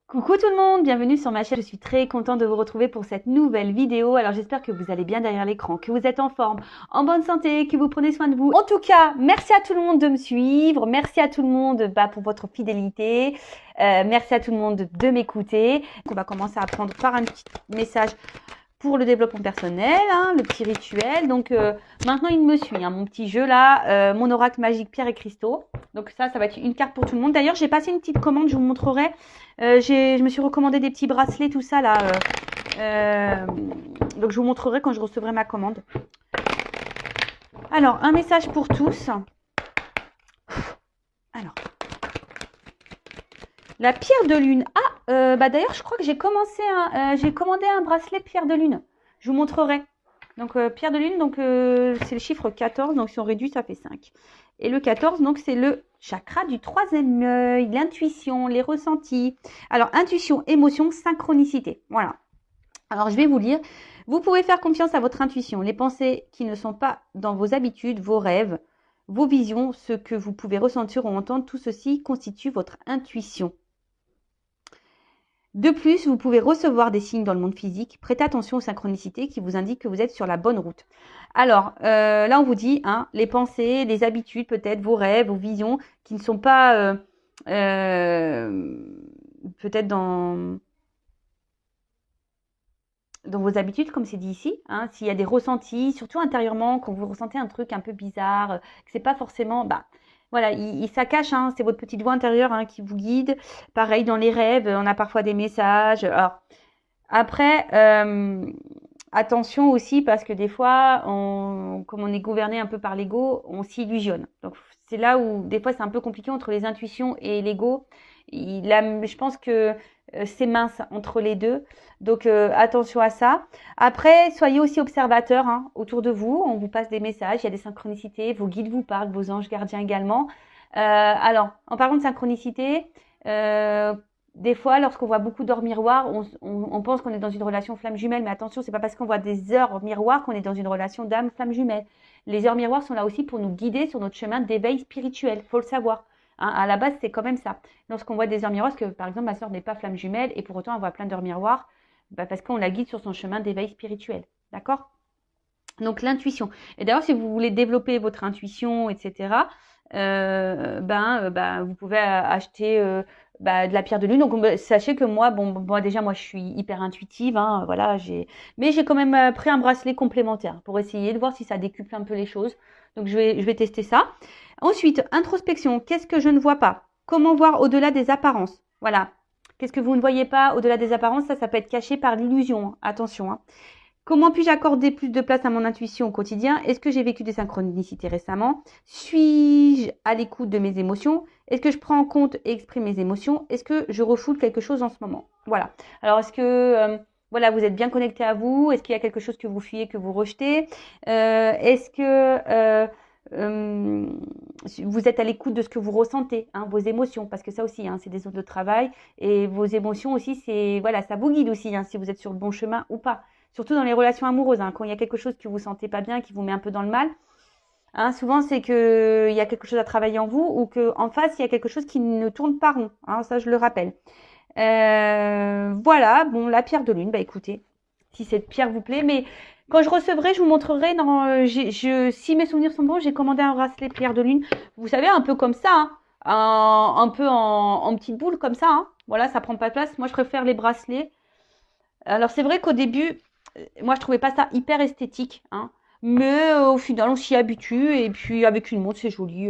Coucou tout le monde, bienvenue sur ma chaîne. Je suis très contente de vous retrouver pour cette nouvelle vidéo. Alors j'espère que vous allez bien derrière l'écran, que vous êtes en forme, en bonne santé, que vous prenez soin de vous. En tout cas, merci à tout le monde de me suivre, merci à tout le monde pour votre fidélité, merci à tout le monde de m'écouter. On va commencer à apprendre par un petit message pour le développement personnel, le petit rituel. Donc maintenant il me suit, mon petit jeu là, mon oracle magique Pierre et Cristaux. Donc ça va être une carte pour tout le monde. D'ailleurs j'ai passé une petite commande, je vous montrerai. Je me suis recommandé des petits bracelets, tout ça là. Donc je vous montrerai quand je recevrai ma commande. Alors un message pour tous. Alors la pierre de lune. D'ailleurs je crois que j'ai commandé un bracelet pierre de lune. Je vous montrerai. Donc pierre de lune, donc c'est le chiffre 14, donc si on réduit ça fait 5. Et le 14, donc c'est le chakra du troisième œil, l'intuition, les ressentis. Alors intuition, émotion, synchronicité. Voilà. Alors je vais vous lire. Vous pouvez faire confiance à votre intuition. Les pensées qui ne sont pas dans vos habitudes, vos rêves, vos visions, ce que vous pouvez ressentir ou entendre, tout ceci constitue votre intuition. De plus, vous pouvez recevoir des signes dans le monde physique. Prêtez attention aux synchronicités qui vous indiquent que vous êtes sur la bonne route. Alors, là, on vous dit, les pensées, les habitudes, peut-être vos rêves, vos visions, qui ne sont pas peut-être dans vos habitudes, comme c'est dit ici. S'il y a des ressentis, surtout intérieurement, quand vous ressentez un truc un peu bizarre, que c'est pas forcément... Voilà, ça cache, c'est votre petite voix intérieure qui vous guide. Pareil, dans les rêves, on a parfois des messages. Alors, après, attention aussi, parce que des fois, comme on est gouverné un peu par l'ego, on s'illusionne. Donc, c'est là où, des fois, c'est un peu compliqué entre les intuitions et l'ego. Je pense que c'est mince entre les deux. Donc, attention à ça. Après, soyez aussi observateurs autour de vous. On vous passe des messages, il y a des synchronicités. Vos guides vous parlent, vos anges gardiens également. Alors, en parlant de synchronicité, des fois, lorsqu'on voit beaucoup d'heures miroirs, on pense qu'on est dans une relation flamme jumelle. Mais attention, c'est pas parce qu'on voit des heures miroirs qu'on est dans une relation d'âme flamme jumelle. Les heures miroirs sont là aussi pour nous guider sur notre chemin d'éveil spirituel. Faut le savoir. À la base, c'est quand même ça. Lorsqu'on voit des heures miroirs, parce que par exemple, ma soeur n'est pas flamme jumelle et pour autant, elle voit plein d'heures miroirs, parce qu'on la guide sur son chemin d'éveil spirituel. D'accord ? Donc, l'intuition. Et d'ailleurs, si vous voulez développer votre intuition, etc., vous pouvez acheter de la pierre de lune. Donc, sachez que moi, déjà, moi, je suis hyper intuitive. Voilà, mais j'ai quand même pris un bracelet complémentaire pour essayer de voir si ça décuple un peu les choses. Donc, je vais tester ça. Ensuite, introspection. Qu'est-ce que je ne vois pas? Comment voir au-delà des apparences? Voilà. Qu'est-ce que vous ne voyez pas au-delà des apparences? Ça peut être caché par l'illusion. Attention. Comment puis-je accorder plus de place à mon intuition au quotidien? Est-ce que j'ai vécu des synchronicités récemment? Suis-je à l'écoute de mes émotions? Est-ce que je prends en compte et exprime mes émotions? Est-ce que je refoule quelque chose en ce moment? Voilà. Alors, est-ce que vous êtes bien connecté à vous? Est-ce qu'il y a quelque chose que vous fuyez, que vous rejetez? Est-ce que vous êtes à l'écoute de ce que vous ressentez, vos émotions? Parce que ça aussi, c'est des zones de travail. Et vos émotions aussi, ça vous guide aussi, si vous êtes sur le bon chemin ou pas. Surtout dans les relations amoureuses, quand il y a quelque chose que vous sentez pas bien, qui vous met un peu dans le mal, souvent c'est qu'il y a quelque chose à travailler en vous ou qu'en face, il y a quelque chose qui ne tourne pas rond. Ça, je le rappelle. Voilà, la pierre de lune, écoutez, si cette pierre vous plaît, mais quand je recevrai, je vous montrerai. Si mes souvenirs sont bons, j'ai commandé un bracelet pierre de lune. Vous savez, un peu comme ça, un peu en petite boule comme ça. Voilà, ça prend pas de place. Moi, je préfère les bracelets. Alors, c'est vrai qu'au début, moi, je trouvais pas ça hyper esthétique, mais au final, on s'y habitue et puis avec une montre, c'est joli.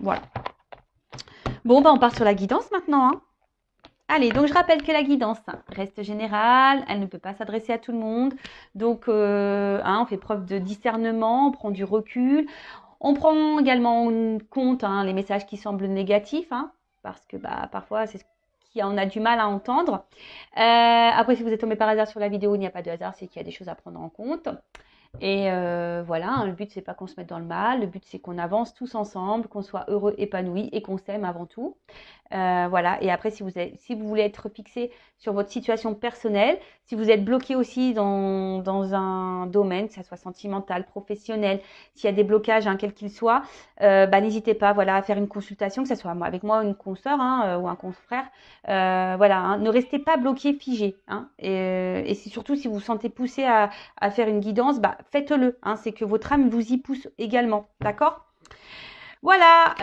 Voilà. Bon, on part sur la guidance maintenant. Allez, donc je rappelle que la guidance reste générale, elle ne peut pas s'adresser à tout le monde. Donc, on fait preuve de discernement, on prend du recul. On prend également en compte les messages qui semblent négatifs, parce que parfois, c'est ce qu'on a du mal à entendre. Après, si vous êtes tombé par hasard sur la vidéo, il n'y a pas de hasard, c'est qu'il y a des choses à prendre en compte. Et voilà, hein, le but, c'est pas qu'on se mette dans le mal. Le but, c'est qu'on avance tous ensemble, qu'on soit heureux, épanoui et qu'on s'aime avant tout. Voilà. Et après, si vous voulez être fixé sur votre situation personnelle, si vous êtes bloqué aussi dans un domaine, que ce soit sentimental, professionnel, s'il y a des blocages, hein, quels qu'ils soient, bah, n'hésitez pas, voilà, à faire une consultation, que ce soit avec moi, une consoeur, hein, ou un confrère. Voilà, hein, ne restez pas bloqué, figé. Hein, et surtout, si vous vous sentez poussé à faire une guidance, bah, faites-le. Hein, c'est que votre âme vous y pousse également. D'accord? Voilà,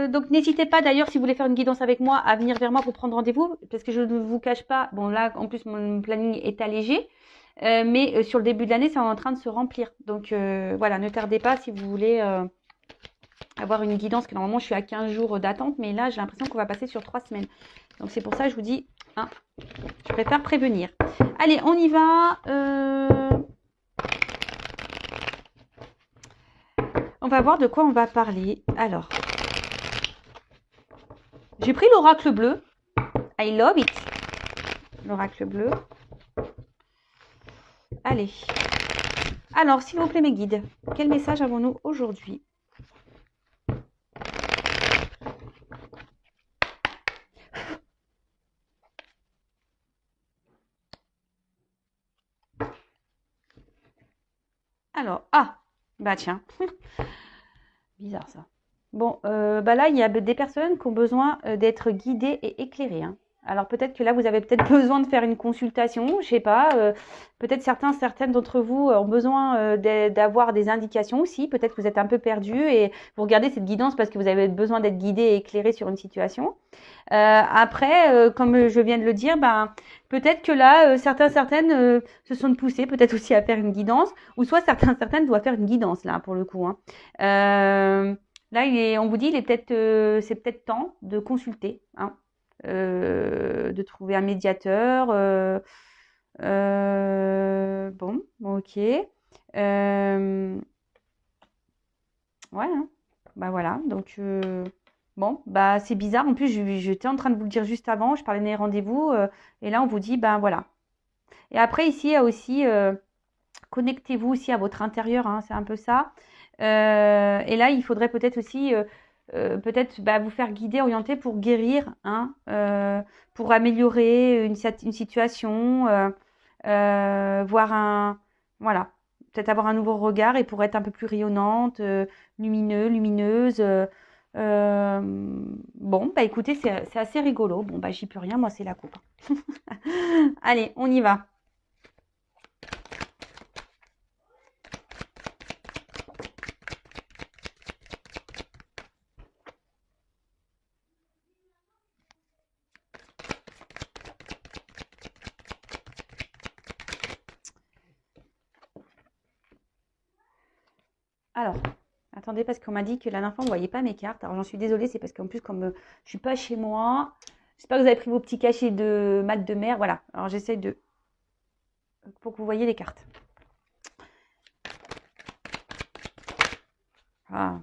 donc n'hésitez pas d'ailleurs si vous voulez faire une guidance avec moi à venir vers moi pour prendre rendez-vous parce que je ne vous cache pas, bon là en plus mon planning est allégé, mais sur le début de l'année c'est en train de se remplir. Donc voilà, ne tardez pas si vous voulez avoir une guidance, que normalement je suis à 15 jours d'attente, mais là j'ai l'impression qu'on va passer sur 3 semaines. Donc c'est pour ça que je vous dis, hein, je préfère prévenir. Allez, on y va. On va voir de quoi on va parler. Alors, j'ai pris l'oracle bleu. I love it. L'oracle bleu. Allez. Alors, s'il vous plaît, mes guides, quel message avons-nous aujourd'hui? Alors, bah tiens. Bizarre ça. Bon, bah là, il y a des personnes qui ont besoin d'être guidées et éclairées. Hein. Alors peut-être que là, vous avez peut-être besoin de faire une consultation, je sais pas. Peut-être certaines d'entre vous ont besoin d'avoir des indications aussi. Peut-être que vous êtes un peu perdu et vous regardez cette guidance parce que vous avez besoin d'être guidé et éclairé sur une situation. Après, comme je viens de le dire, ben peut-être que là, certaines se sont poussées peut-être aussi à faire une guidance, ou soit certaines doivent faire une guidance là pour le coup. Hein. Là, on vous dit, c'est peut-être temps de consulter, hein, de trouver un médiateur. Bon, ok. Ouais, hein. Bah voilà. Donc, bon, bah c'est bizarre. En plus, j'étais en train de vous le dire juste avant. Je parlais des rendez-vous. Et là, on vous dit, ben voilà. Et après, ici, il y a aussi, connectez-vous aussi à votre intérieur. Hein, c'est un peu ça. Et là, il faudrait peut-être aussi peut-être bah, vous faire guider, orienter pour guérir, hein, pour améliorer une situation, voir voilà, peut-être avoir un nouveau regard et pour être un peu plus rayonnante, lumineuse. Bon, bah écoutez, c'est assez rigolo. Bon, bah j'y peux rien, moi c'est la coupe. Allez, on y va. Alors, attendez, parce qu'on m'a dit que la dernière fois, on ne voyait pas mes cartes. Alors, j'en suis désolée, c'est parce qu'en plus, comme je ne suis pas chez moi, j'espère que vous avez pris vos petits cachets de mat de mer. Voilà, alors j'essaie de... pour que vous voyez les cartes. Ah.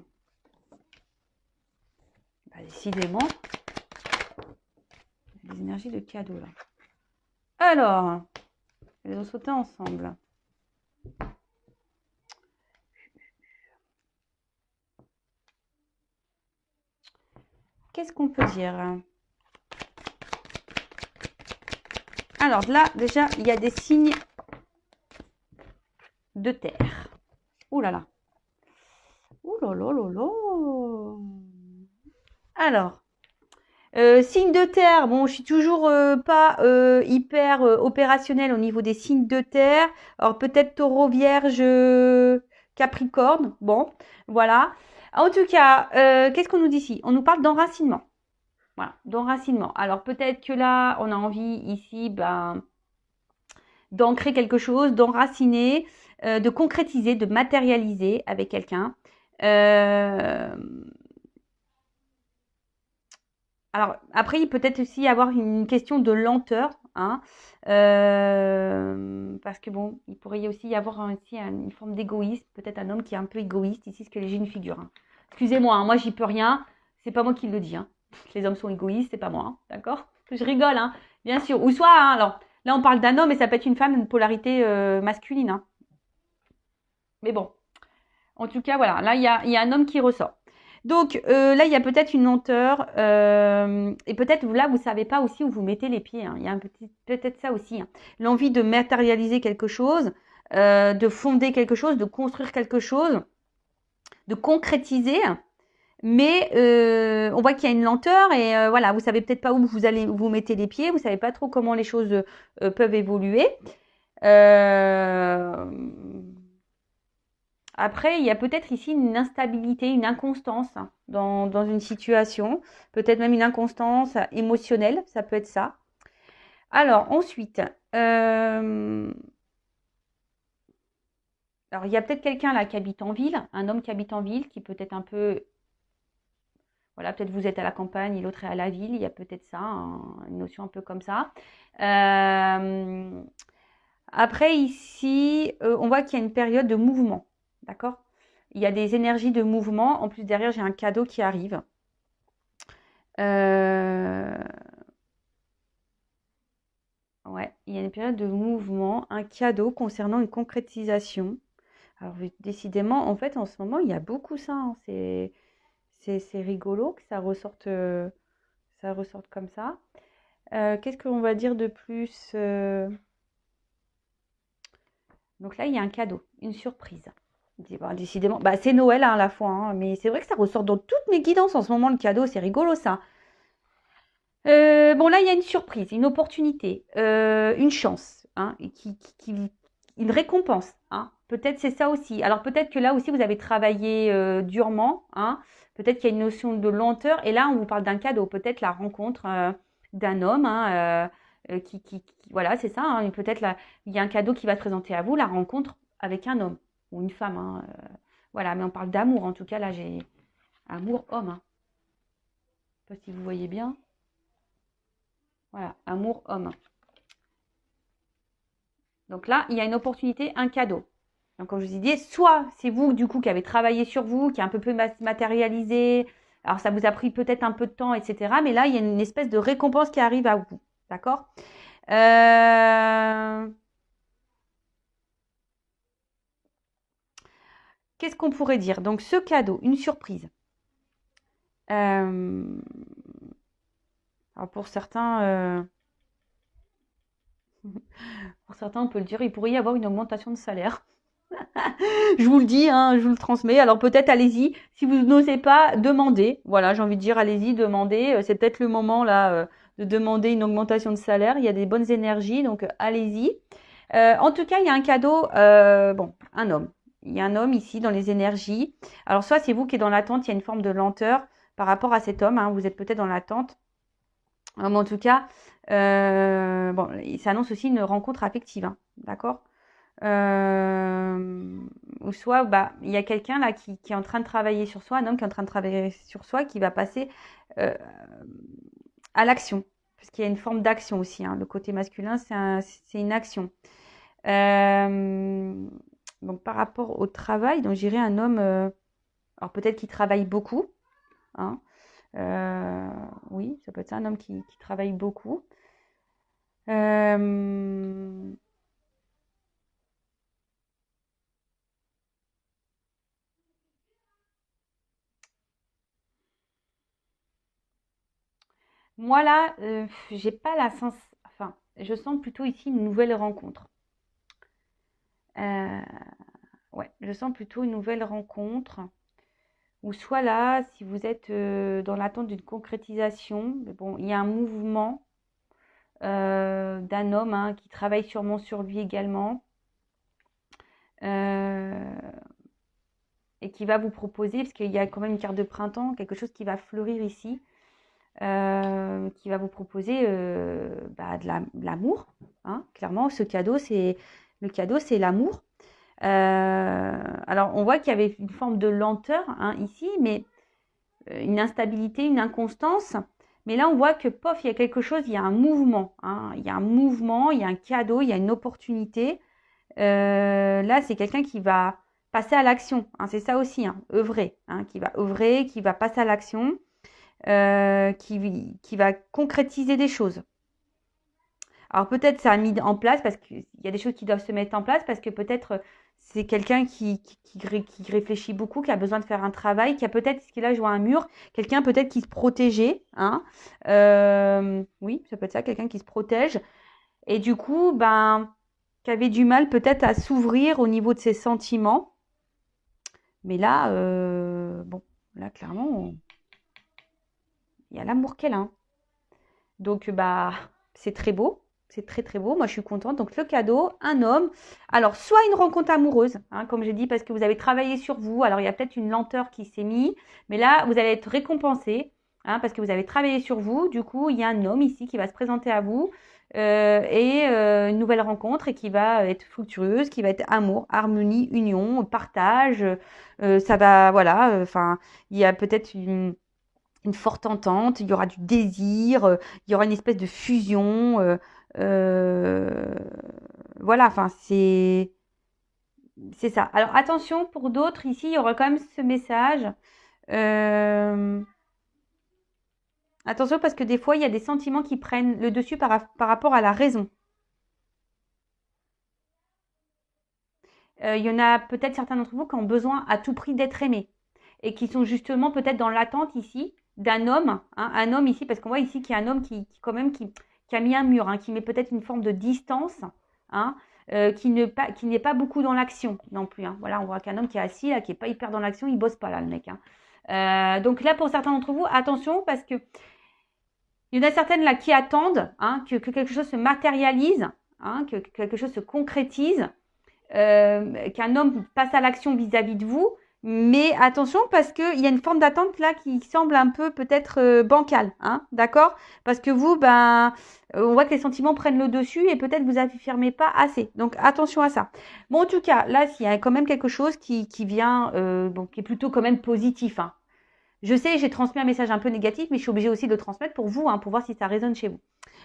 Bah, décidément, il y a des énergies de cadeau, là. Alors, elles ont sauté ensemble. Qu'est-ce qu'on peut dire? Alors là, déjà, il y a des signes de terre. Ouh là là. Ouh là là là là. Alors, signes de terre, bon, je suis toujours pas hyper opérationnelle au niveau des signes de terre. Alors peut-être taureau, vierge, capricorne. Bon, voilà. En tout cas, qu'est-ce qu'on nous dit ici? On nous parle d'enracinement. Voilà, d'enracinement. Alors peut-être que là, on a envie ici ben, d'ancrer quelque chose, d'enraciner, de concrétiser, de matérialiser avec quelqu'un. Alors après, il peut être aussi y avoir une question de lenteur, hein, parce que bon, il pourrait aussi y avoir aussi une forme d'égoïsme, peut-être un homme qui est un peu égoïste ici, ce que j'ai une figure. Hein. Excusez-moi, hein, moi j'y peux rien, c'est pas moi qui le dis. Hein. Les hommes sont égoïstes, c'est pas moi, hein, d'accord? Je rigole, hein, bien sûr. Ou soit, hein, alors là on parle d'un homme et ça peut être une femme, une polarité masculine. Hein. Mais bon, en tout cas, voilà, là, il y a un homme qui ressort. Donc là, il y a peut-être une lenteur et peut-être là, vous savez pas aussi où vous mettez les pieds, hein. Il y a un petit, peut-être ça aussi, hein. L'envie de matérialiser quelque chose, de fonder quelque chose, de construire quelque chose, de concrétiser. Mais on voit qu'il y a une lenteur et voilà, vous savez peut-être pas où vous allez vous mettez les pieds, vous savez pas trop comment les choses peuvent évoluer. Euh, Après, il y a peut-être ici une instabilité, une inconstance hein, dans une situation, peut-être même une inconstance émotionnelle, ça peut être ça. Alors ensuite, alors il y a peut-être quelqu'un là qui habite en ville, un homme qui habite en ville, qui peut être un peu, voilà, peut-être vous êtes à la campagne et l'autre est à la ville, il y a peut-être ça, hein, une notion un peu comme ça. Euh, Après ici, on voit qu'il y a une période de mouvement, d'accord? Il y a des énergies de mouvement. En plus, derrière, j'ai un cadeau qui arrive. Euh, ouais, il y a une période de mouvement, un cadeau concernant une concrétisation. Alors, décidément, en fait, en ce moment, il y a beaucoup ça, hein. C'est rigolo que ça ressorte comme ça. Qu'est-ce qu'on va dire de plus? Donc là, il y a un cadeau, une surprise. Bah, décidément, bah, c'est Noël hein, à la fois, hein, mais c'est vrai que ça ressort dans toutes mes guidances en ce moment, le cadeau, c'est rigolo ça. Bon, là, il y a une surprise, une opportunité, une chance, hein, une récompense. Hein. Peut-être c'est ça aussi. Alors peut-être que là aussi, vous avez travaillé durement. Hein. Peut-être qu'il y a une notion de lenteur. Et là, on vous parle d'un cadeau. Peut-être la rencontre d'un homme hein, voilà, c'est ça. Hein. Peut-être là, il y a un cadeau qui va se présenter à vous, la rencontre avec un homme ou une femme. Hein, voilà, mais on parle d'amour. En tout cas, là, j'ai amour homme. Hein. Je ne sais pas si vous voyez bien. Voilà, amour homme. Donc là, il y a une opportunité, un cadeau. Donc comme je vous ai dit, soit c'est vous du coup qui avez travaillé sur vous, qui a un peu plus matérialisé, alors ça vous a pris peut-être un peu de temps, etc. Mais là, il y a une espèce de récompense qui arrive à vous. D'accord euh... Qu'est-ce qu'on pourrait dire? Donc ce cadeau, une surprise. Alors pour certains, on peut le dire, il pourrait y avoir une augmentation de salaire. Je vous le dis, hein, je vous le transmets. Alors peut-être allez-y. Si vous n'osez pas, demandez. Voilà, j'ai envie de dire, allez-y, demandez. C'est peut-être le moment là de demander une augmentation de salaire. Il y a des bonnes énergies, donc allez-y. En tout cas, il y a un cadeau. Bon, un homme. Il y a un homme ici dans les énergies. Alors soit c'est vous qui êtes dans l'attente, il y a une forme de lenteur par rapport à cet homme. Hein, vous êtes peut-être dans l'attente. Mais en tout cas, bon, ça annonce aussi une rencontre affective. Hein, d'accord euh, ou soit bah, il y a quelqu'un là qui est en train de travailler sur soi, un homme qui est en train de travailler sur soi, qui va passer euh, à l'action. Parce qu'il y a une forme d'action aussi. Hein. Le côté masculin, c'est une action. Euh, donc par rapport au travail, donc j'irai un homme, alors peut-être qu'il travaille beaucoup. Hein. Oui, ça peut être ça, un homme qui travaille beaucoup. Euh, Moi là, j'ai pas la sens. Enfin, je sens plutôt ici une nouvelle rencontre. Euh, ouais, je sens plutôt une nouvelle rencontre. Ou soit là, si vous êtes dans l'attente d'une concrétisation, mais bon, il y a un mouvement d'un homme hein, qui travaille sûrement sur lui également euh, et qui va vous proposer, parce qu'il y a quand même une carte de printemps, quelque chose qui va fleurir ici, qui va vous proposer bah, de l'amour. Hein. Clairement, ce cadeau, le cadeau, c'est l'amour. Alors, on voit qu'il y avait une forme de lenteur hein, ici, mais une instabilité, une inconstance. Mais là, on voit que, pof, il y a quelque chose, il y a un mouvement. Hein, il y a un mouvement, il y a un cadeau, il y a une opportunité. Là, c'est quelqu'un qui va passer à l'action. Hein, c'est ça aussi, hein, œuvrer. Hein, qui va œuvrer, qui va passer à l'action, qui va concrétiser des choses. Alors peut-être ça a mis en place parce qu'il y a des choses qui doivent se mettre en place parce que peut-être c'est quelqu'un qui réfléchit beaucoup, qui a besoin de faire un travail, qui a peut-être, ce qu'il a, je vois un mur, quelqu'un peut-être qui se protégeait, hein. Oui, ça peut être ça, quelqu'un qui se protège. Et du coup, ben, qui avait du mal peut-être à s'ouvrir au niveau de ses sentiments. Mais là, bon, là, clairement, il y a l'amour qu'elle a, hein. Donc, bah, c'est très beau. C'est très, très beau. Moi, je suis contente. Donc, le cadeau, un homme. Alors, soit une rencontre amoureuse, hein, comme j'ai dit, parce que vous avez travaillé sur vous. Alors, il y a peut-être une lenteur qui s'est mise. Mais là, vous allez être récompensé, hein, parce que vous avez travaillé sur vous. Du coup, il y a un homme ici qui va se présenter à vous. Une nouvelle rencontre et qui va être fructueuse, qui va être amour, harmonie, union, partage. Ça va, voilà. Enfin, il y a peut-être une forte entente, il y aura du désir, il y aura une espèce de fusion. Euh, voilà, enfin, c'est ça. Alors, attention, pour d'autres, ici, il y aura quand même ce message. Euh, attention, parce que des fois, il y a des sentiments qui prennent le dessus par rapport à la raison. Il y en a peut-être certains d'entre vous qui ont besoin à tout prix d'être aimés et qui sont justement peut-être dans l'attente ici d'un homme, hein, un homme ici, parce qu'on voit ici qu'il y a un homme quand même qui a mis un mur, hein, qui met peut-être une forme de distance, hein, qui n'est pas beaucoup dans l'action non plus, hein. Voilà, on voit qu'un homme qui est assis là, qui est pas hyper dans l'action, il bosse pas là, le mec, hein. Donc là, pour certains d'entre vous, attention parce que il y en a certaines là qui attendent, hein, que quelque chose se matérialise, hein, que quelque chose se concrétise, qu'un homme passe à l'action vis-à-vis de vous. Mais attention parce qu'il y a une forme d'attente là qui semble un peu peut-être bancale, hein, d'accord? Parce que vous, ben, on voit que les sentiments prennent le dessus et peut-être vous affirmez pas assez. Donc attention à ça. Bon, en tout cas, là, il y a quand même quelque chose qui vient, bon, qui est plutôt quand même positif, hein. Je sais, j'ai transmis un message un peu négatif, mais je suis obligée aussi de le transmettre pour vous, hein, pour voir si ça résonne chez vous.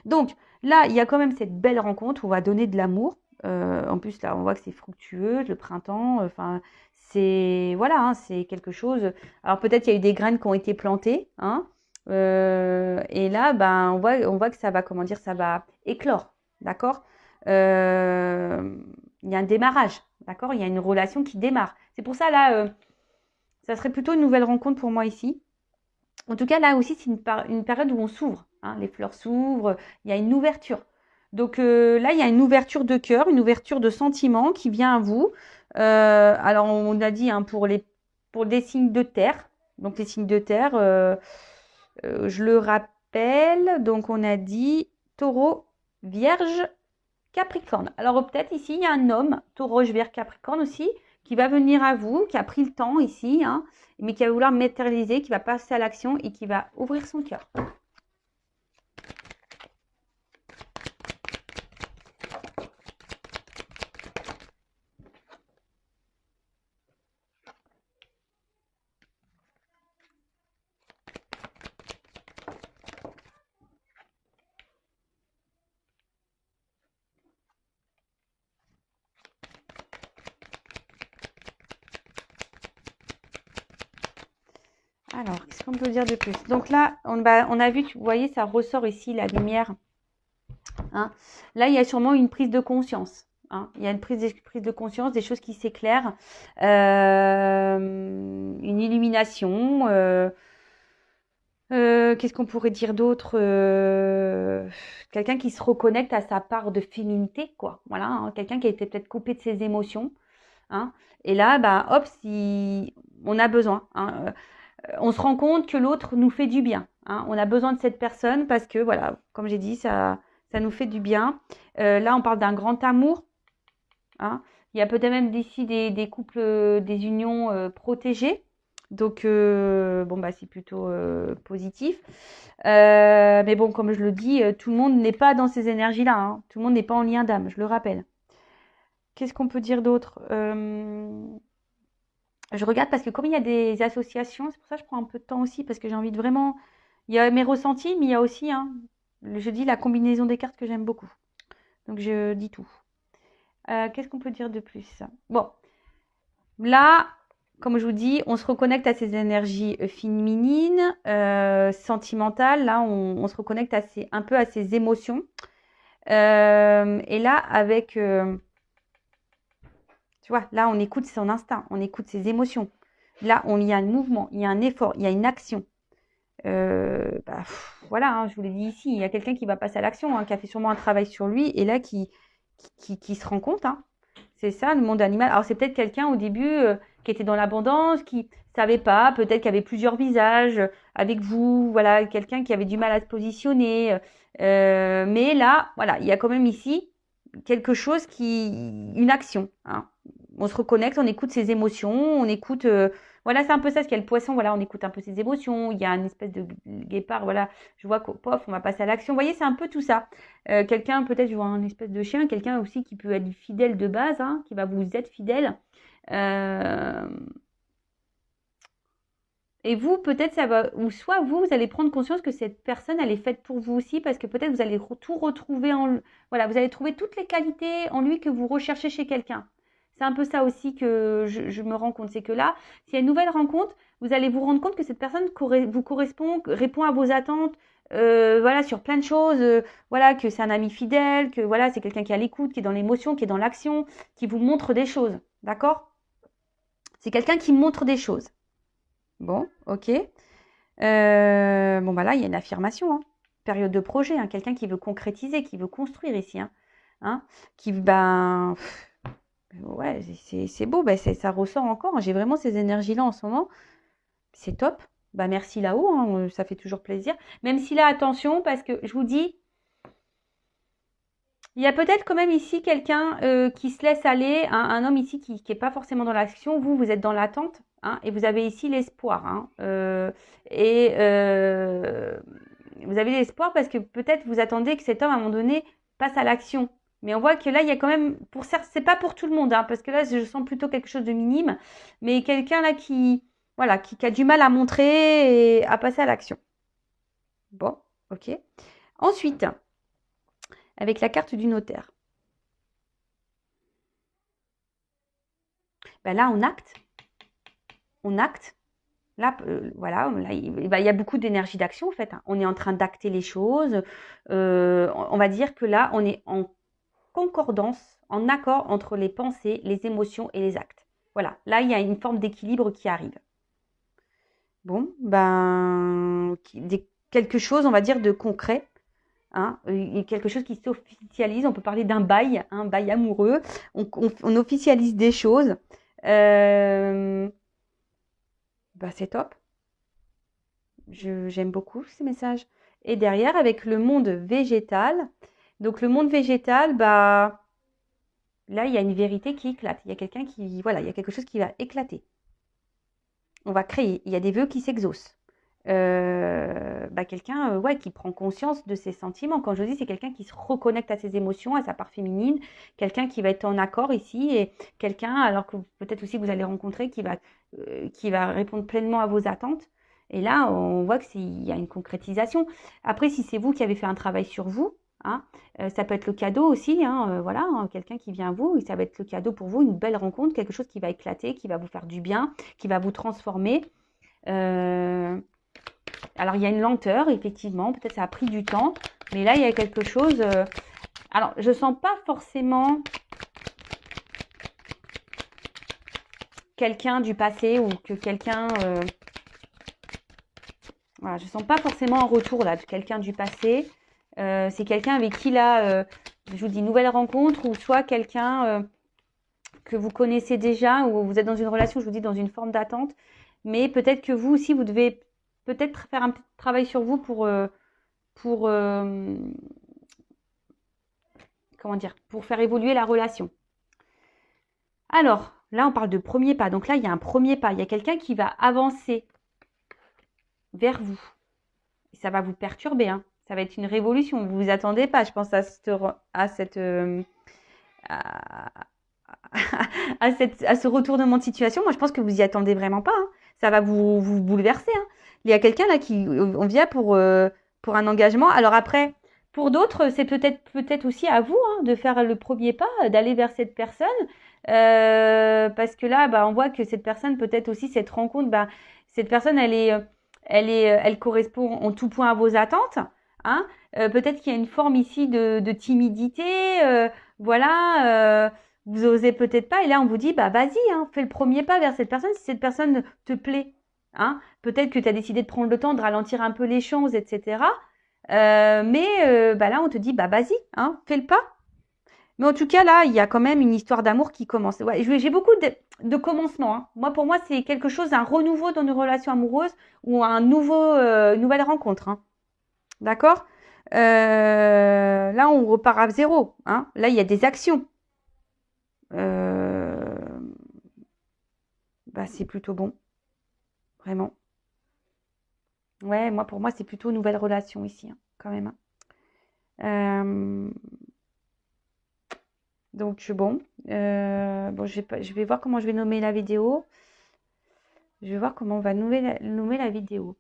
Donc là, il y a quand même cette belle rencontre où on va donner de l'amour. En plus, là, on voit que c'est fructueux, le printemps. Enfin, c'est voilà, hein, c'est quelque chose. Alors peut-être il y a eu des graines qui ont été plantées, hein. Et là, ben, on voit que ça va, comment dire, ça va éclore, d'accord. Il y a un démarrage, d'accord. Il y a une relation qui démarre. C'est pour ça là, ça serait plutôt une nouvelle rencontre pour moi ici. En tout cas, là aussi, c'est une période où on s'ouvre, hein. Les fleurs s'ouvrent, il y a une ouverture. Donc là, il y a une ouverture de cœur, une ouverture de sentiment qui vient à vous. Alors, on a dit, hein, pour des signes de terre. Donc, les signes de terre, je le rappelle. Donc, on a dit taureau, vierge, Capricorne. Alors peut-être ici, il y a un homme, taureau, vierge, Capricorne aussi, qui va venir à vous, qui a pris le temps ici, hein, mais qui va vouloir matérialiser, qui va passer à l'action et qui va ouvrir son cœur. Alors, qu'est-ce qu'on peut dire de plus? Donc là, on a vu, vous voyez, ça ressort ici, la lumière, hein. Là, il y a sûrement une prise de conscience, hein. Il y a une prise de conscience, des choses qui s'éclairent, une illumination. Qu'est-ce qu'on pourrait dire d'autre? Quelqu'un qui se reconnecte à sa part de féminité, quoi. Voilà, hein. Quelqu'un qui a été peut-être coupé de ses émotions, hein. Et là, bah, hop, si on a besoin, hein. On se rend compte que l'autre nous fait du bien, hein. On a besoin de cette personne parce que, voilà, comme j'ai dit, ça nous fait du bien. Là, on parle d'un grand amour, hein. Il y a peut-être même d'ici des couples, des unions protégées. Donc, bon, bah, c'est plutôt positif. Mais bon, comme je le dis, tout le monde n'est pas dans ces énergies-là, hein. Tout le monde n'est pas en lien d'âme, je le rappelle. Qu'est-ce qu'on peut dire d'autre? Je regarde parce que comme il y a des associations, c'est pour ça que je prends un peu de temps aussi, parce que j'ai envie de vraiment... Il y a mes ressentis, mais il y a aussi, hein, je dis la combinaison des cartes que j'aime beaucoup. Donc, je dis tout. Qu'est-ce qu'on peut dire de plus? Bon, là, comme je vous dis, on se reconnecte à ces énergies féminines, sentimentales. Là, on se reconnecte un peu à ces émotions. Et là, avec, tu vois, là, on écoute son instinct, on écoute ses émotions. Là, il y a un mouvement, il y a un effort, il y a une action. Voilà, hein, je vous l'ai dit ici, il y a quelqu'un qui va passer à l'action, hein, qui a fait sûrement un travail sur lui, et là, qui se rend compte, hein. C'est ça, le monde animal. Alors, c'est peut-être quelqu'un au début qui était dans l'abondance, qui savait pas, peut-être qu'il avait plusieurs visages avec vous, voilà, quelqu'un qui avait du mal à se positionner. Mais là, voilà, il y a quand même ici quelque chose une action, hein. On se reconnecte, on écoute ses émotions, on écoute, voilà, c'est un peu ça, ce qu'il y a le poisson, voilà, on écoute un peu ses émotions, il y a une espèce de guépard, voilà, je vois qu'au pof, on va passer à l'action. Vous voyez, c'est un peu tout ça. Quelqu'un, peut-être, je vois un espèce de chien, quelqu'un aussi qui peut être fidèle de base, hein, qui va vous être fidèle. Et vous, peut-être, ça va, ou soit vous allez prendre conscience que cette personne, elle est faite pour vous aussi, parce que peut-être vous allez tout retrouver voilà, vous allez trouver toutes les qualités en lui que vous recherchez chez quelqu'un. C'est un peu ça aussi que je me rends compte. C'est que là, s'il y a une nouvelle rencontre, vous allez vous rendre compte que cette personne vous correspond, répond à vos attentes, voilà, sur plein de choses, voilà, que c'est un ami fidèle, que voilà, c'est quelqu'un qui est à l'écoute, qui est dans l'émotion, qui est dans l'action, qui vous montre des choses. D'accord? C'est quelqu'un qui montre des choses. Bon, ok. Bon, bah là, il y a une affirmation, hein. Période de projet, hein. Quelqu'un qui veut concrétiser, qui veut construire ici, hein. Hein, qui, ben, ouais, c'est beau, bah, ça ressort encore, hein. J'ai vraiment ces énergies-là en ce moment. C'est top. Bah, merci là-haut, hein, ça fait toujours plaisir. Même si là, attention, parce que je vous dis, il y a peut-être quand même ici quelqu'un qui se laisse aller, un homme ici qui n'est pas forcément dans l'action. Vous êtes dans l'attente, hein, et vous avez ici l'espoir, hein, vous avez l'espoir parce que peut-être vous attendez que cet homme, à un moment donné, passe à l'action. Mais on voit que là, il y a quand même, pour certes, c'est pas pour tout le monde, hein, parce que là, je sens plutôt quelque chose de minime, mais quelqu'un là voilà, qui a du mal à montrer et à passer à l'action. Bon, ok. Ensuite, avec la carte du notaire. Ben là, on acte. On acte. Là, voilà, là, il y a beaucoup d'énergie d'action en fait, hein. On est en train d'acter les choses. On va dire que là, on est en concordance, en accord entre les pensées, les émotions et les actes. Voilà, là, il y a une forme d'équilibre qui arrive. Bon, ben, quelque chose, on va dire, de concret, hein, quelque chose qui s'officialise. On peut parler d'un bail, un bail amoureux. On officialise des choses. Bah, c'est top. J'aime beaucoup ces messages. Et derrière, avec le monde végétal. Donc, le monde végétal, bah, là, il y a une vérité qui éclate. Il y a quelqu'un voilà, il y a quelque chose qui va éclater. On va créer. Il y a des vœux qui s'exaucent. Bah, quelqu'un ouais, qui prend conscience de ses sentiments. Quand je dis, c'est quelqu'un qui se reconnecte à ses émotions, à sa part féminine, quelqu'un qui va être en accord ici, et quelqu'un, alors que peut-être aussi vous allez rencontrer, qui va répondre pleinement à vos attentes. Et là, on voit qu'il y a une concrétisation. Après, si c'est vous qui avez fait un travail sur vous, hein, ça peut être le cadeau aussi, hein, voilà, hein, quelqu'un qui vient à vous, et ça va être le cadeau pour vous, une belle rencontre, quelque chose qui va éclater, qui va vous faire du bien, qui va vous transformer. Alors, il y a une lenteur, effectivement. Peut-être ça a pris du temps. Mais là, il y a quelque chose. Alors, je ne sens pas forcément quelqu'un du passé ou que quelqu'un. Voilà, je ne sens pas forcément un retour là de quelqu'un du passé. C'est quelqu'un avec qui, là, je vous dis, nouvelle rencontre ou soit quelqu'un que vous connaissez déjà ou vous êtes dans une relation, je vous dis, dans une forme d'attente. Mais peut-être que vous aussi, vous devez peut-être faire un petit travail sur vous pour comment dire, pour faire évoluer la relation. Alors, là, on parle de premier pas. Donc là, il y a un premier pas. Il y a quelqu'un qui va avancer vers vous. Et ça va vous perturber, hein. Ça va être une révolution. Vous vous attendez pas, je pense, à ce retournement de situation. Moi, je pense que vous y attendez vraiment pas, hein. Ça va vous bouleverser, hein. Il y a quelqu'un là on vient pour un engagement. Alors après, pour d'autres, c'est peut-être aussi à vous, hein, de faire le premier pas, d'aller vers cette personne. Parce que là, bah, on voit que cette personne, peut-être aussi cette rencontre, bah, cette personne, elle correspond en tout point à vos attentes, hein. Peut-être qu'il y a une forme ici de timidité. Voilà, vous osez peut-être pas. Et là, on vous dit, bah vas-y, hein, fais le premier pas vers cette personne si cette personne te plaît. Hein. Peut-être que tu as décidé de prendre le temps de ralentir un peu les choses, etc. Mais bah là, on te dit, bah vas-y, hein, fais le pas. Mais en tout cas, là, il y a quand même une histoire d'amour qui commence. Ouais, j'ai beaucoup de commencements. Hein. Moi, pour moi, c'est quelque chose, un renouveau dans une relation amoureuse ou un une nouvelle rencontre. Hein. D'accord. Là, on repart à zéro. Hein. Là, il y a des actions. Euh, Bah, c'est plutôt bon, vraiment. Ouais, moi, pour moi, c'est plutôt une nouvelle relation ici, hein, quand même. Hein. Euh, donc, bon. Bon, je vais voir comment je vais nommer la vidéo. Je vais voir comment on va nommer la vidéo.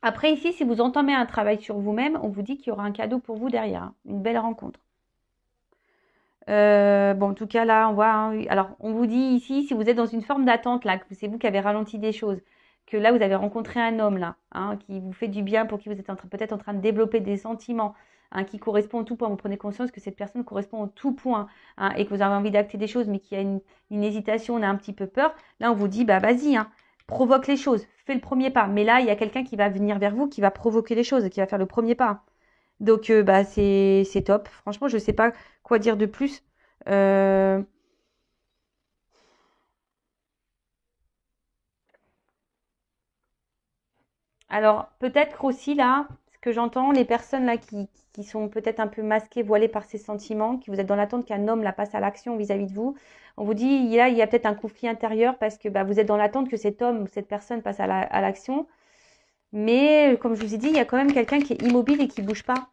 Après, ici, si vous entamez un travail sur vous-même, on vous dit qu'il y aura un cadeau pour vous derrière. Hein, une belle rencontre. Bon, en tout cas, là, on voit. Hein, alors, on vous dit ici, si vous êtes dans une forme d'attente, là, que c'est vous qui avez ralenti des choses, que là, vous avez rencontré un homme, là, hein, qui vous fait du bien, pour qui vous êtes peut-être en train de développer des sentiments, hein, qui correspond au tout point. Vous prenez conscience que cette personne correspond au tout point, hein, et que vous avez envie d'acter des choses, mais qu'il y a une hésitation, on a un petit peu peur. Là, on vous dit, bah, vas-y, hein, provoque les choses, fais le premier pas. Mais là, il y a quelqu'un qui va venir vers vous, qui va provoquer les choses, qui va faire le premier pas. Donc, bah, c'est top. Franchement, je ne sais pas quoi dire de plus. Euh, alors, peut-être aussi là, ce que j'entends, les personnes là qui sont peut-être un peu masquées, voilées par ces sentiments, qui vous êtes dans l'attente qu'un homme la passe à l'action vis-à-vis de vous, on vous dit, là, il y a peut-être un conflit intérieur parce que bah, vous êtes dans l'attente que cet homme ou cette personne passe à l'action. Mais, comme je vous ai dit, il y a quand même quelqu'un qui est immobile et qui ne bouge pas.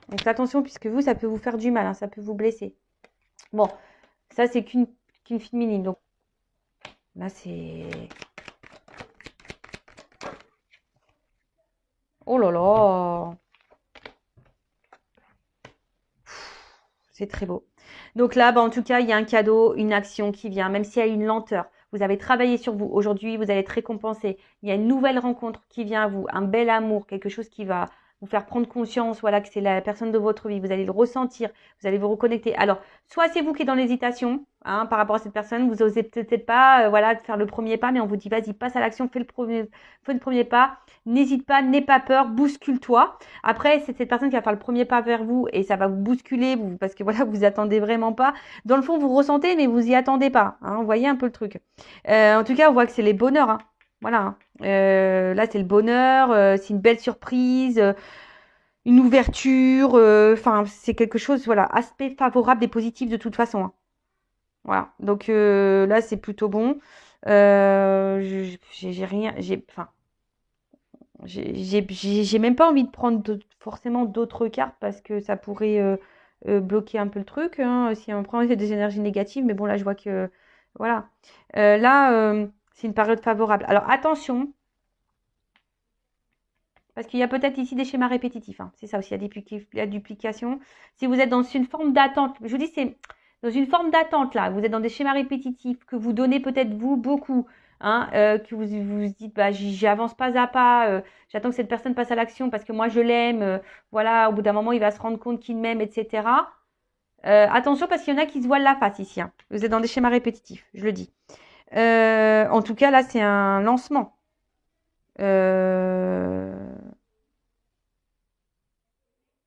Donc, attention, puisque vous, ça peut vous faire du mal, hein, ça peut vous blesser. Bon, ça, c'est qu'une féminine. Donc, là, c'est... Oh là là! C'est très beau. Donc là, bah, en tout cas, il y a un cadeau, une action qui vient, même s'il y a une lenteur. Vous avez travaillé sur vous. Aujourd'hui, vous allez être récompensé. Il y a une nouvelle rencontre qui vient à vous, un bel amour, quelque chose qui va vous faire prendre conscience, voilà, que c'est la personne de votre vie. Vous allez le ressentir, vous allez vous reconnecter. Alors, soit c'est vous qui êtes dans l'hésitation, hein, par rapport à cette personne, vous osez peut-être pas, voilà, de faire le premier pas, mais on vous dit, vas-y, passe à l'action, fais le premier pas. N'hésite pas, n'aie pas peur, bouscule-toi. Après, c'est cette personne qui va faire le premier pas vers vous et ça va vous bousculer parce que voilà, vous attendez vraiment pas. Dans le fond, vous ressentez, mais vous y attendez pas. Hein, vous voyez un peu le truc. En tout cas, on voit que c'est les bonheurs. Hein. Voilà. Hein. Là, c'est le bonheur. C'est une belle surprise. Une ouverture. Enfin, c'est quelque chose, voilà, aspect favorable et positif de toute façon. Hein. Voilà. Donc là, c'est plutôt bon. J'ai rien. Enfin, j'ai même pas envie de prendre forcément d'autres cartes parce que ça pourrait bloquer un peu le truc. Hein, si on prend des énergies négatives, mais bon, là, je vois que. Voilà. Là, c'est une période favorable. Alors, attention, parce qu'il y a peut-être ici des schémas répétitifs. Hein. C'est ça aussi, il y a duplication. Si vous êtes dans une forme d'attente, je vous dis, c'est dans une forme d'attente là, vous êtes dans des schémas répétitifs que vous donnez peut-être vous beaucoup, hein, que vous dites, bah, j'avance pas à pas, j'attends que cette personne passe à l'action parce que moi je l'aime, voilà, au bout d'un moment il va se rendre compte qu'il m'aime, etc. Attention parce qu'il y en a qui se voilent la face ici. Hein. Vous êtes dans des schémas répétitifs, je le dis. En tout cas, là, c'est un lancement. Là,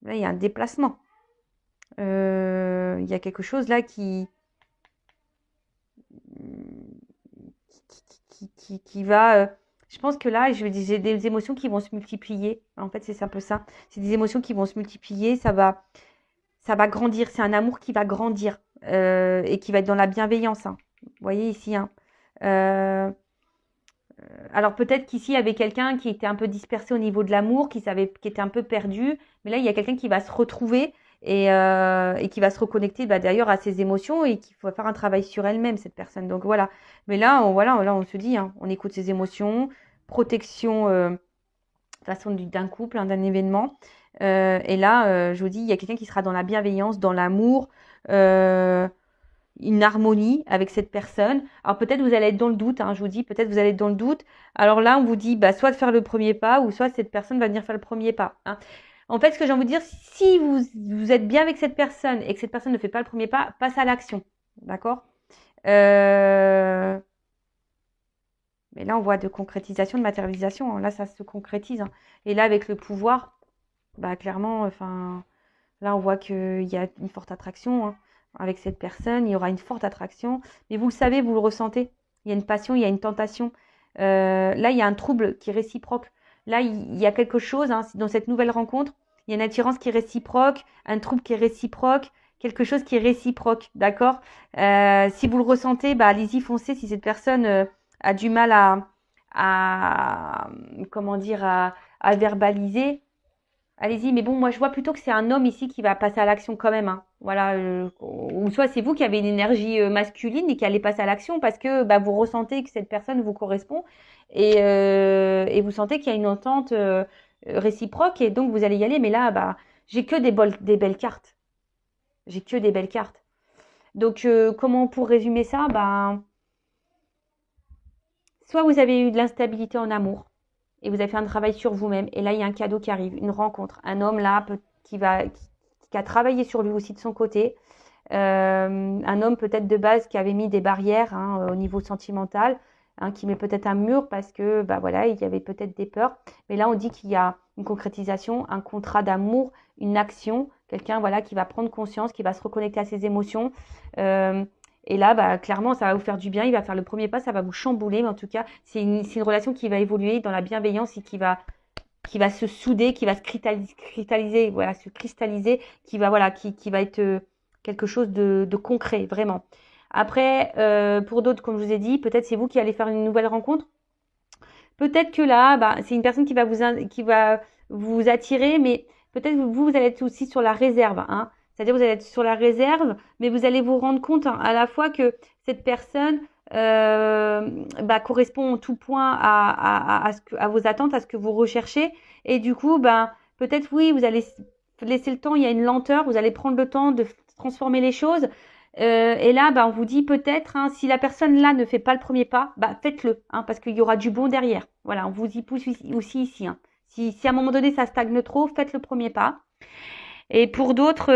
il y a un déplacement. Il y a quelque chose là qui va. Je pense que là, j'ai des émotions qui vont se multiplier. En fait, c'est un peu ça. C'est des émotions qui vont se multiplier. Ça va grandir. C'est un amour qui va grandir et qui va être dans la bienveillance. Hein. Vous voyez ici. Hein. Euh, alors peut-être qu'ici, il y avait quelqu'un qui était un peu dispersé au niveau de l'amour, qui était un peu perdu. Mais là, il y a quelqu'un qui va se retrouver et qui va se reconnecter bah, d'ailleurs à ses émotions et qu'il faut faire un travail sur elle-même, cette personne. Donc voilà. Mais là, voilà, là, on se dit, hein, on écoute ses émotions, protection de façon d'un couple, hein, d'un événement. Et là, je vous dis, il y a quelqu'un qui sera dans la bienveillance, dans l'amour. une harmonie avec cette personne. Alors peut-être vous allez être dans le doute, hein, je vous dis, peut-être vous allez être dans le doute. Alors là, on vous dit bah, soit de faire le premier pas, ou soit cette personne va venir faire le premier pas. Hein. En fait, ce que j'ai envie de dire, si vous êtes bien avec cette personne et que cette personne ne fait pas le premier pas, passe à l'action. D'accord Mais là, on voit de concrétisation, de matérialisation. Hein. Là, ça se concrétise. Hein. Et là, avec le pouvoir, bah clairement, enfin, là, on voit qu'il y a une forte attraction hein, avec cette personne. Il y aura une forte attraction. Mais vous le savez, vous le ressentez. Il y a une passion, il y a une tentation. Là, il y a un trouble qui est réciproque. Là, il y a quelque chose hein, dans cette nouvelle rencontre. Il y a une attirance qui est réciproque, un trouble qui est réciproque, quelque chose qui est réciproque. D'accord Si vous le ressentez, bah, allez-y, foncez. Si cette personne a du mal à comment dire, à verbaliser, allez-y, mais bon, moi je vois plutôt que c'est un homme ici qui va passer à l'action quand même. Hein. Voilà, ou soit c'est vous qui avez une énergie masculine et qui allez passer à l'action parce que bah, vous ressentez que cette personne vous correspond et vous sentez qu'il y a une entente réciproque et donc vous allez y aller. Mais là, bah, j'ai que des belles cartes. J'ai que des belles cartes. Donc, comment pour résumer ça bah, soit vous avez eu de l'instabilité en amour et vous avez fait un travail sur vous-même et là il y a un cadeau qui arrive, une rencontre, un homme là qui a travaillé sur lui aussi de son côté, un homme peut-être de base qui avait mis des barrières hein, au niveau sentimental, hein, qui met peut-être un mur parce que bah voilà il y avait peut-être des peurs, mais là on dit qu'il y a une concrétisation, un contrat d'amour, une action, quelqu'un voilà qui va prendre conscience, qui va se reconnecter à ses émotions. Et là, bah, clairement, ça va vous faire du bien. Il va faire le premier pas, ça va vous chambouler. Mais en tout cas, c'est une relation qui va évoluer dans la bienveillance et qui va se souder, qui va se cristalliser, voilà, se cristalliser, voilà, qui va être quelque chose de concret, vraiment. Après, pour d'autres, comme je vous ai dit, peut-être c'est vous qui allez faire une nouvelle rencontre. Peut-être que là, bah, c'est une personne qui va vous attirer, mais peut-être vous allez être aussi sur la réserve, hein. C'est-à-dire vous allez être sur la réserve, mais vous allez vous rendre compte hein, à la fois que cette personne bah, correspond en tout point à vos attentes, à ce que vous recherchez. Et du coup, bah, peut-être oui, vous allez laisser le temps, il y a une lenteur, vous allez prendre le temps de transformer les choses. Et là, bah, on vous dit peut-être, hein, si la personne là ne fait pas le premier pas, bah, faites-le, hein, parce qu'il y aura du bon derrière. Voilà, on vous y pousse aussi ici. Hein. Si à un moment donné ça stagne trop, faites le premier pas. Et pour d'autres,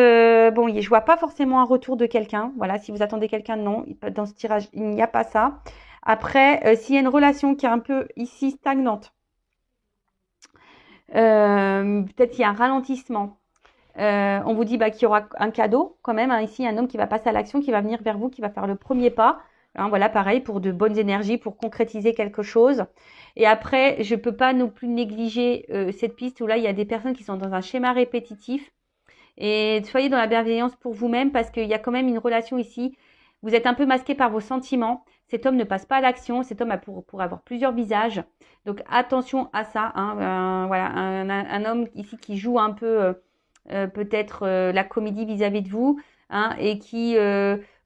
bon, je vois pas forcément un retour de quelqu'un. Voilà, si vous attendez quelqu'un, non, dans ce tirage, il n'y a pas ça. Après, s'il y a une relation qui est un peu ici stagnante, peut-être il y a un ralentissement. On vous dit bah, qu'il y aura un cadeau quand même. Hein, ici, un homme qui va passer à l'action, qui va venir vers vous, qui va faire le premier pas. Hein, voilà, pareil, pour de bonnes énergies, pour concrétiser quelque chose. Et après, je ne peux pas non plus négliger cette piste où là, il y a des personnes qui sont dans un schéma répétitif. Et soyez dans la bienveillance pour vous-même parce qu'il y a quand même une relation ici. Vous êtes un peu masqué par vos sentiments. Cet homme ne passe pas à l'action. Cet homme a pour avoir plusieurs visages. Donc attention à ça. Hein. Voilà, un homme ici qui joue un peu peut-être la comédie vis-à-vis de vous hein, et qui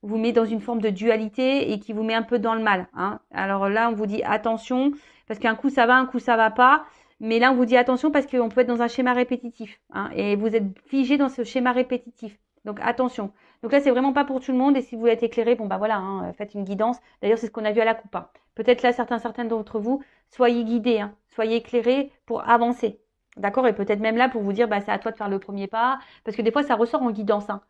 vous met dans une forme de dualité et qui vous met un peu dans le mal. Hein. Alors là, on vous dit attention parce qu'un coup ça va, un coup ça va pas. Mais là, on vous dit attention parce qu'on peut être dans un schéma répétitif. Hein, et vous êtes figé dans ce schéma répétitif. Donc attention. Donc là, c'est vraiment pas pour tout le monde. Et si vous êtes éclairé, bon bah voilà, hein, faites une guidance. D'ailleurs, c'est ce qu'on a vu à la coupe. Hein. Peut-être là, certaines d'entre vous, soyez guidés, hein, soyez éclairés pour avancer. D'accord? Et peut-être même là pour vous dire, bah, c'est à toi de faire le premier pas. Parce que des fois, ça ressort en guidance. Hein.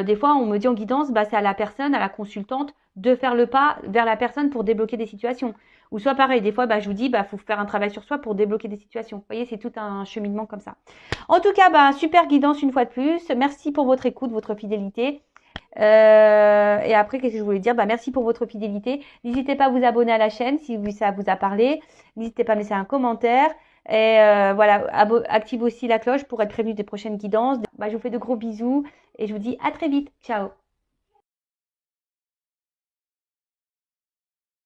Des fois, on me dit en guidance, bah, c'est à la personne, à la consultante, de faire le pas vers la personne pour débloquer des situations. Ou soit pareil, des fois, bah, je vous dis, bah, faut faire un travail sur soi pour débloquer des situations. Vous voyez, c'est tout un cheminement comme ça. En tout cas, bah, super guidance une fois de plus. Merci pour votre écoute, votre fidélité. Et après, qu'est-ce que je voulais dire? Bah, merci pour votre fidélité. N'hésitez pas à vous abonner à la chaîne si ça vous a parlé. N'hésitez pas à laisser un commentaire. Et voilà, active aussi la cloche pour être prévenu des prochaines guidances. Bah, je vous fais de gros bisous et je vous dis à très vite. Ciao!